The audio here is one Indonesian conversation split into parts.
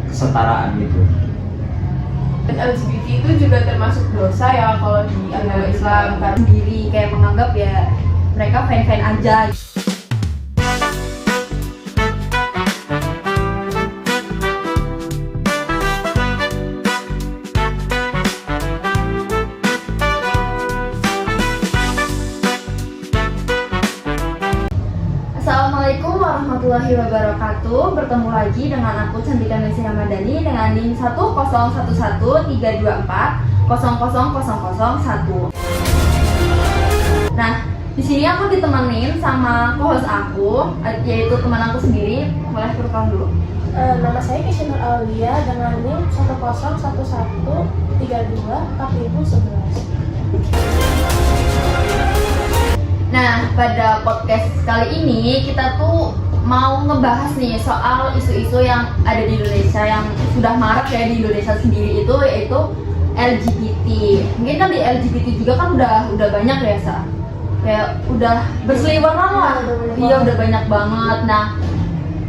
kesetaraan gitu. LGBT itu juga termasuk dosa ya kalau di agama Islam, karena sendiri kayak menganggap ya mereka fan-fan aja. Assalamualaikum warahmatullahi wabarakatuh. Bertemu lagi dengan aku Cantika Messi Ramadhani dengan NIM 1011324000001. Nah, di sini aku ditemenin sama co-host aku, yaitu teman aku sendiri. Boleh perkenalan dulu. Nama saya Kisha Nur Aulia dengan NIM 10113240011. Nah, pada podcast kali ini kita tuh mau ngebahas nih soal isu-isu yang ada di Indonesia yang sudah marak ya di Indonesia sendiri itu, yaitu LGBT. Mungkin kan di LGBT juga kan udah banyak ya, kayak udah berseliweran lah. Iya, udah banyak banget. Nah,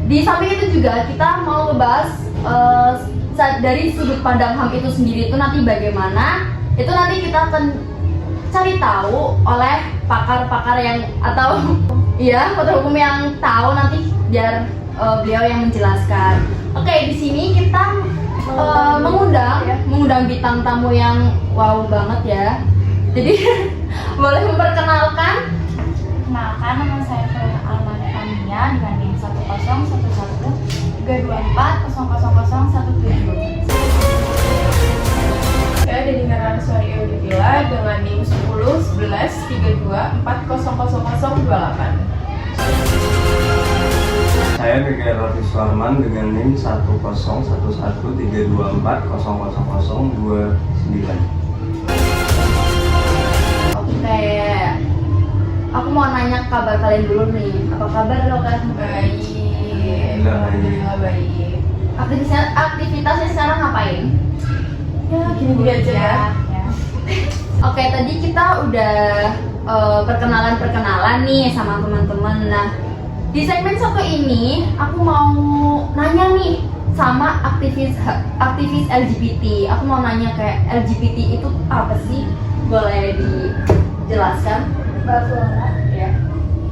di samping itu juga kita mau ngebahas dari sudut pandang HAM itu sendiri itu nanti bagaimana. Itu nanti kita akan cari tahu oleh pakar-pakar yang atau iya pakar hukum yang tahu, nanti biar beliau yang menjelaskan. Oke, di sini kita mengundang bintang tamu yang wow banget ya. Jadi boleh memperkenalkan. Kenalkan, nama saya Fera Almani Tania dengan NIM 1011324000017. saya dari Naraswari Euditila dengan NIM 101132400028. Saya Miguel Raffi Suarman dengan NIM 1011324000029. Oke, aku mau nanya kabar kalian dulu nih. Apa kabar lo kan? Baik, Alhamdulillah baik. Aktivitasnya sekarang ngapain? Ya, gini aja ya. Oke, tadi kita udah perkenalan nih sama teman-teman. Nah, di segmen satu ini aku mau nanya nih sama aktivis LGBT. Aku mau nanya kayak LGBT itu apa sih? Boleh dijelaskan? Mbak Flora. Ya.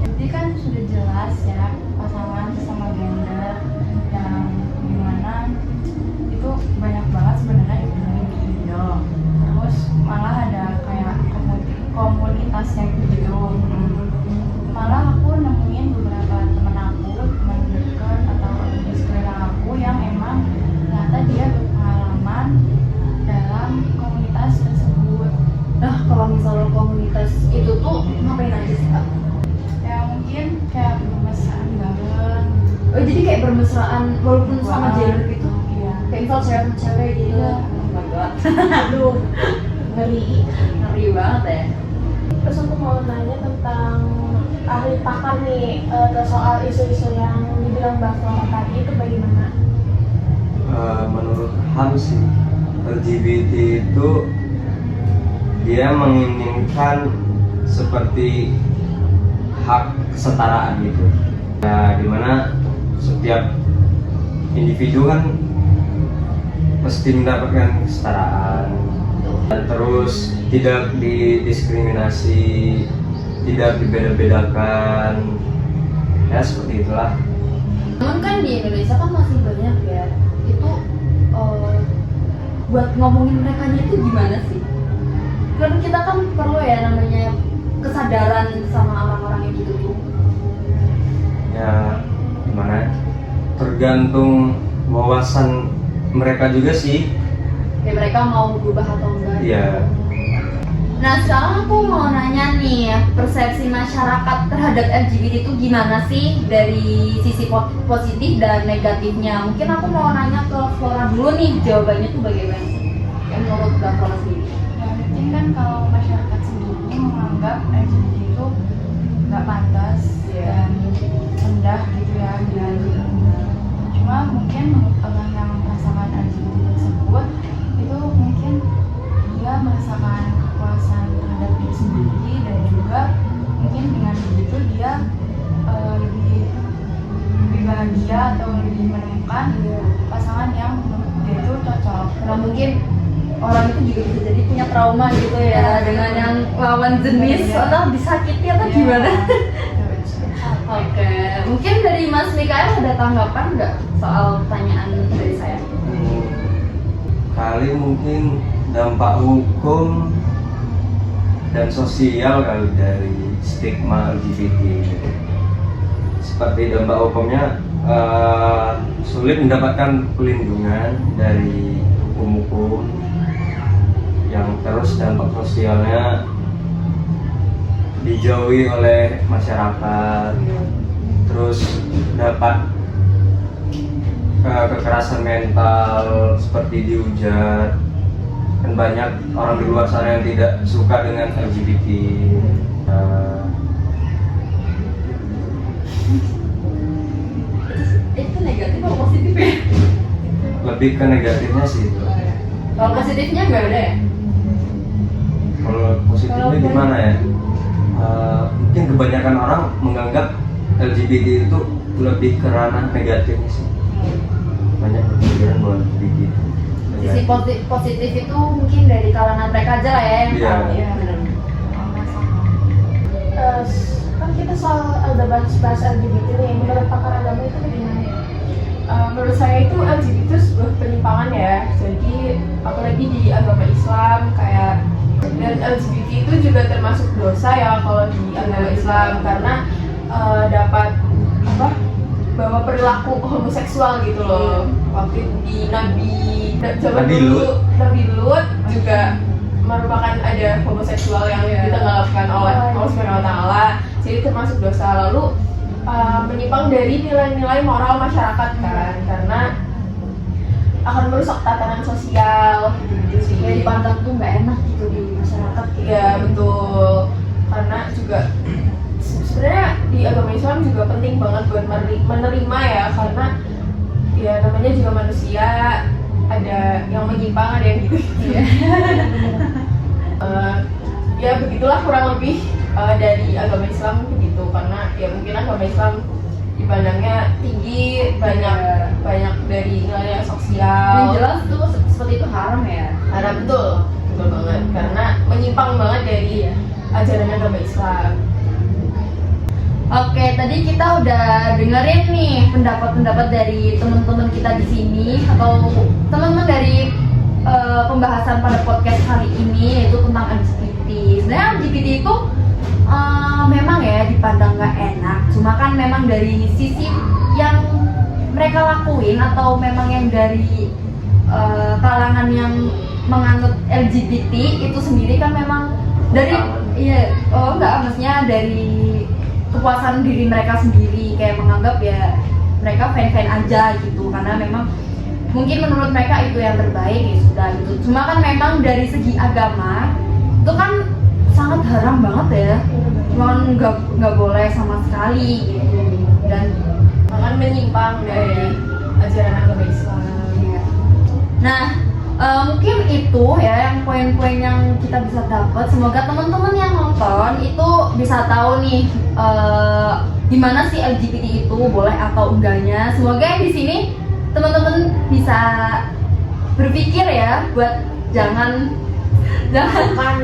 Jadi kan sudah jelas ya, pasangan sesama gender yang dimana itu banyak banget sebenarnya di Indo. Terus malah ada kayak komunitasnya gitu. Malah aku nemuin beberapa teman dekat atau di sekeliling aku yang emang ternyata dia berpengalaman dalam komunitas tersebut. Nah, kalau misalnya komunitas itu tuh ngapain aja sih, Kak? Ya mungkin kayak bermesraan bareng. Oh, jadi kayak bermesraan walaupun sama gender gitu? Iya. Kayak misal cewek sama cewek gitu? Iya. Oh my god. Aduh, ngeri banget ya. Terus aku mau nanya tentang ahli pakar nih, soal isu-isu yang dibilang Mbak Flora tadi itu bagaimana? Menurut HAM sih, LGBT itu dia menginginkan seperti hak kesetaraan gitu. Ya, dimana setiap individu kan mesti mendapatkan kesetaraan, dan terus tidak didiskriminasi, tidak dibeda-bedakan, ya seperti itulah. Namun kan di Indonesia kan masih banyak ya, itu buat ngomongin mereka itu gimana sih? Kan kita kan perlu ya namanya kesadaran sama orang-orang yang gitu tuh. Ya gimana? Tergantung wawasan mereka juga sih. Kayak mereka mau berubah atau enggak. Iya. Nah, sekarang aku mau nanya nih, persepsi masyarakat terhadap LGBT itu gimana sih dari sisi positif dan negatifnya? Mungkin aku mau nanya ke Flora dulu nih, jawabannya tuh bagaimana sih? Yang menurut Mbak Flora sendiri. Ya mungkin kan kalau masyarakat sendiri menganggap LGBT itu nggak pantas dan rendah gitu ya, cuma mungkin menurut orang yang merasakan LGBT tersebut itu mungkin dia merasakan kepuasan terhadap diri sendiri, dan juga mungkin dengan begitu dia lebih bahagia bahagia atau lebih menemukan pasangan yang menurut dia itu cocok. Karena mungkin orang itu juga bisa jadi punya trauma gitu ya dengan yang lawan jenis atau disakiti atau gimana. Oke, mungkin dari Mas Mikael ada tanggapan nggak soal pertanyaan dari saya? Kali mungkin dampak hukum dan sosial kali dari stigma LGBT. Seperti dampak hukumnya, sulit mendapatkan perlindungan dari hukum-hukum, yang terus dampak sosialnya dijauhi oleh masyarakat, terus dapat kekerasan mental seperti dihujat, dan banyak orang di luar sana yang tidak suka dengan LGBT. Itu negatif atau positif ya? Lebih ke negatifnya sih itu. Kalau positifnya nggak ada ya? Kalau positifnya gimana ya? Mungkin kebanyakan orang menganggap LGBT itu lebih ke ranah negatifnya sih. Banyak berpikiran bahwa LGBT Sisi positif itu mungkin dari kalangan mereka aja lah ya yang Iya. tahu. Iya. Kan kita soal udah bahas LGBT nih, menurut pakar agama itu gimana ya? Menurut saya itu LGBT itu sebuah penyimpangan ya. Jadi apalagi di agama Islam kayak, dan LGBT itu juga termasuk dosa ya kalau di agama Islam, karena dapat bawa perilaku homoseksual gitu loh. Waktu di zaman Nabi dulu Lut. Nabi Lut juga merupakan ada homoseksual yang ditenggelamkan oleh Allah Subhanahu wa taala. Jadi termasuk dosa. Lalu menyimpang dari nilai-nilai moral masyarakat kan, karena akan merusak tatanan sosial gitu sih. Jadi dipandang tuh nggak enak gitu di masyarakat. Iya betul, karena juga sebenarnya di agama Islam juga penting banget buat menerima ya, karena ya namanya juga manusia, ada yang menyimpang, ada yang gitu. Ya begitulah kurang lebih dari agama Islam begitu, karena ya mungkin agama Islam dipandangnya tinggi, banyak dari nilai Yang sosial. jelas itu seperti itu haram ya. Karena betul banget, karena menyimpang banget dari ajaran agama Islam. Oke, tadi kita udah dengerin nih pendapat-pendapat dari teman-teman kita di sini atau teman-teman dari pembahasan pada podcast kali ini, yaitu tentang LGBT. Sebenarnya LGBT itu memang ya dipandang nggak enak, cuma kan memang dari sisi yang mereka lakuin atau memang yang dari kalangan yang menganut LGBT itu sendiri kan memang dari maksudnya dari kepuasan diri mereka sendiri, kayak menganggap ya mereka fan-fan aja gitu, karena memang mungkin menurut mereka itu yang terbaik ya sudah gitu. Cuma kan memang dari segi agama itu kan sangat haram banget ya, cuman nggak boleh sama sekali gitu, dan Bahkan menyimpang dari ajaran agama Islam. nah mungkin itu ya yang poin-poin yang kita bisa dapat. Semoga teman-teman yang nonton itu bisa tahu nih gimana sih LGBT itu, boleh atau enggaknya. Semoga yang di sini teman-teman bisa berpikir ya buat jangan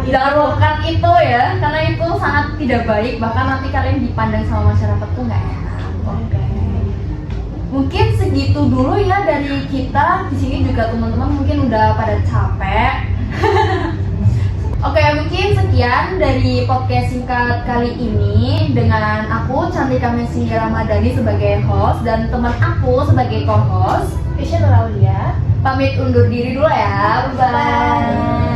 lakukan itu ya, karena itu sangat tidak baik, bahkan nanti kalian dipandang sama masyarakat tuh nggak enak. Oke. Mungkin segitu dulu ya dari kita di sini, juga teman-teman mungkin udah pada capek. Oke, mungkin sekian dari podcast singkat kali ini dengan aku Cantika Messi Ramadhani sebagai host dan teman aku sebagai co-host Isya Nuraulia. pamit undur diri dulu ya. Bye.